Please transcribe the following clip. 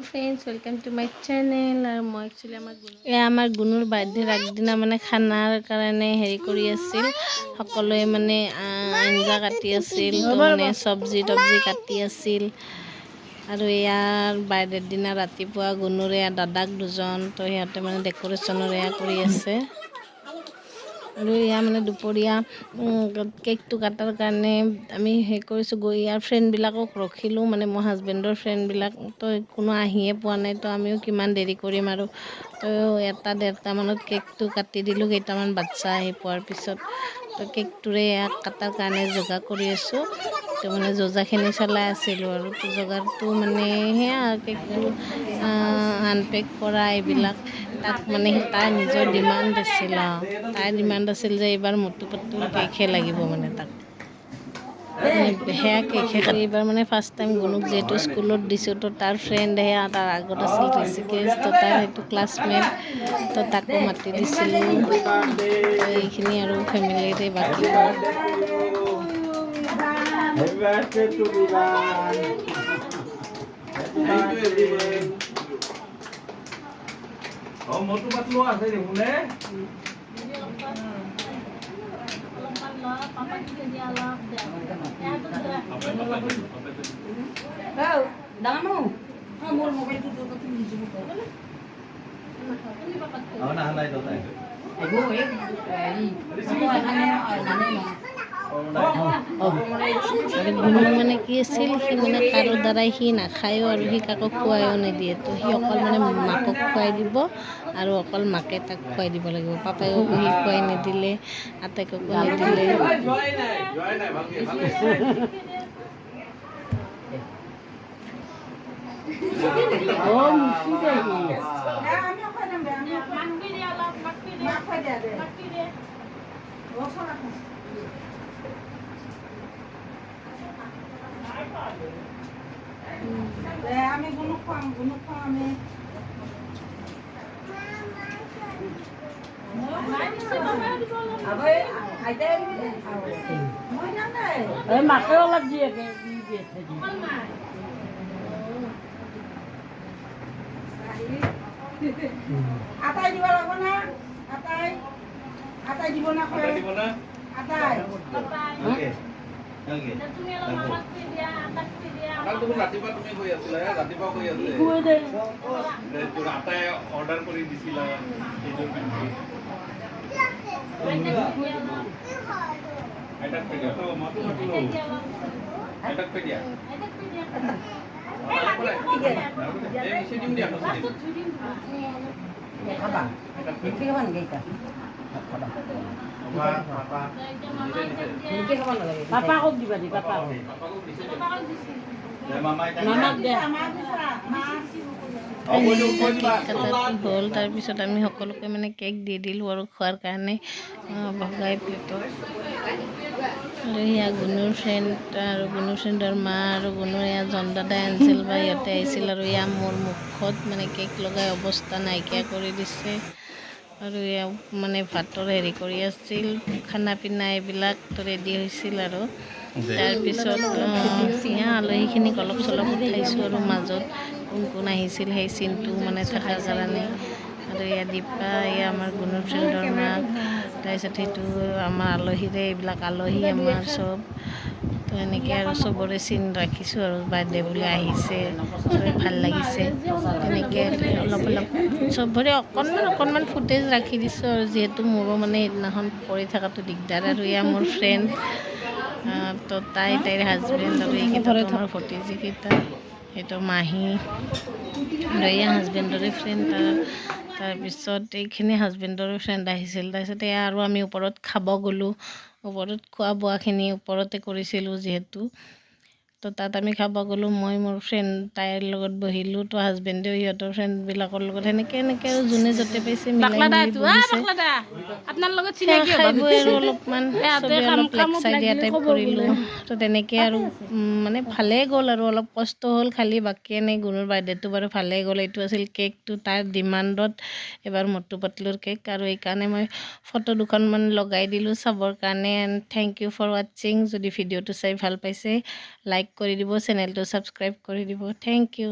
Friends welcome to my channel. R মই actually আমাৰ গুণৰ বাৰ্থডেৰ আগদিনা মানে খানাৰ কাৰণে হেৰি কৰি আছিল, সকলোৱে মানে আঞ্জা কাটি আছিল, তো মানে চব্জি তব্জি কাটি আছিল। আৰু ইয়াৰ বাৰ্থডেৰ দিনা ৰাতিপুৱা গুণৰে দাদাক দুজন, তো সিহঁতে মানে ডেক'ৰেশ্যনৰ এয়া কৰি আছে। আৰু ইয়াৰ মানে দুপৰীয়া কেকটো কাটাৰ কাৰণে আমি হেৰি কৰিছোঁ, গৈ ইয়াৰ ফ্ৰেণ্ডবিলাকক ৰখিলোঁ, মানে মোৰ হাজবেণ্ডৰ ফ্ৰেণ্ডবিলাক তো কোনো আহিয়ে পোৱা নাই, তো আমিও কিমান দেৰি কৰিম আৰু। তো 1-1:30 মানত কেকটো কাটি দিলোঁ, কেইটামান বাচ্চা আহি পোৱাৰ পিছত। তো কেকটোৰে কাটাৰ কাৰণে যোগাৰ কৰি আছোঁ, তো মানে যোজাখিনি চলাই আছিলোঁ আৰু। তো যোগাৰটো মানে সেয়া কেকটো আনপেক কৰা এইবিলাক, তাক মানে তাৰ নিজৰ ডিমাণ্ড আছিল, তাইৰ ডিমাণ্ড আছিল যে এইবাৰ মটু পটলুৰ কেকহে লাগিব মানে তাক, সেয়া কেকহে কাটি। এইবাৰ মানে ফাৰ্ষ্ট টাইম গুণুক যিহেতু স্কুলত দিছোঁ, তো তাৰ ফ্ৰেণ্ড সেয়া তাৰ আগত আছিল ঋষিকেশ, তো তাৰ সেইটো ক্লাছমেট, তো তাকো মাতি দিছিলোঁ। তো এইখিনি আৰু ফেমিলিৰে বাকী মটু পাতলু আছে দেখোন গুণু মানে কি আছিল, সি মানে কাৰো দ্বাৰাই সি নাখায়ো আৰু সি কাকো খুৱাইও নিদিয়ে। তো সি অকল মানে মাকক খুৱাই দিব আৰু অকল মাকে তাক খুৱাই দিব লাগিব। পাপাইকো সি খুৱাই নিদিলে, আটাইকো নিদিলে। আমি গুণুক খুৱাম আমি। মাকে অলপ দিয়ে আটাই দিব লাগিব না, আটাই দিব না, আটাই ৰাতিপুৱা তুমি কৈ আছিলা, ৰাতিপুৱা কৈ আছিলে আটাই অৰ্ডাৰ কৰি দিছিলা। পাপাকক দিবা দি, পাপাকক মামাক দে। কেক কাটাটো হ'ল, তাৰপিছত আমি সকলোকে মানে কেক দি দিলোঁ আৰু খোৱাৰ কাৰণে ভগাই প্লেটত। আৰু সেয়া গুণুৰ ফ্ৰেণ্ড আৰু গুণুৰ ফ্ৰেণ্ডৰ মা আৰু গুণুৰ এয়া জন দাদাই আনিছিল বা ইহঁতে আহিছিল। আৰু এয়া মোৰ মুখত মানে কেক লগাই অৱস্থা নাইকিয়া কৰি দিছে। আৰু এয়া মানে ভাতৰ হেৰি কৰি আছিল, খানা পিনা এইবিলাক তো ৰেডি হৈছিল। আৰু তাৰপিছত এয়া আলহীখিনিক অলপ চলপ উঠাইছোঁ আৰু মাজত কোন কোন আহিছিল সেই চিনটো মানে থকাৰ কাৰণে। আৰু এয়া দীপা, এয়া আমাৰ গুণৰ ফ্ৰেণ্ডৰ মাক, তাৰপিছত সেইটো আমাৰ আলহীৰে, এইবিলাক আলহী আমাৰ চব। তো এনেকৈ আৰু চবৰে চিন ৰাখিছোঁ আৰু বাৰ্থডে বুলি আহিছে, চবে ভাল লাগিছে। তেনেকৈ অলপ অলপ চবৰে অকণমান ফুটেজ ৰাখি দিছোঁ আৰু, যিহেতু মোৰো মানে সেইদিনাখন কৰি থকাটো দিগদাৰ। আৰু এয়া মোৰ ফ্ৰেণ্ড, তো তাইৰ হাজবেণ্ড, আৰু এইকেইটা আমাৰ ভতিজিকেইটা, সেইটো মাহী, আৰু এয়া হাজবেণ্ডৰে ফ্ৰেণ্ড। তাৰপিছত এইখিনি হাজবেণ্ডৰে ফ্ৰেণ্ড আহিছিল। তাৰপিছত এয়া আৰু আমি ওপৰত খাব গ'লোঁ, ওপৰত খোৱা বোৱাখিনি ওপৰতে কৰিছিলোঁ যিহেতু। তো তাত আমি খাব গ'লোঁ, মই মোৰ ফ্ৰেণ্ড তাইৰ লগত বহিলোঁ, তো হাজবেণ্ডেও সিহঁতৰ ফ্ৰেণ্ডবিলাকৰ লগত সেনেকৈ আৰু যোনে য'তে পাইছে মিলাই মিলি বহিছে। খাই বৈ আৰু অলপমান চবেই অলপ লেকচাৰ দিয়া টাইপ কৰিলোঁ। তো তেনেকৈ আৰু মানে ভালেই গ'ল, আৰু অলপ কষ্ট হ'ল খালি, বাকী এনেই গুণৰ বাৰ্থডেটো বাৰু ভালেই গ'ল। এইটো আছিল কেকটো তাৰ ডিমাণ্ডত, এবাৰ মটু পাতলুৰ কেক। আৰু এইকাৰণে মই ফটো দুখনমান লগাই দিলোঁ চাবৰ কাৰণে। এণ্ড থেংক ইউ ফৰ ৱাচিং। যদি ভিডিঅ'টো চাই ভাল পাইছে লাইক কৰি দিব, চেনেলটো ছাবস্ক্ৰাইব কৰি দিব। Thank U.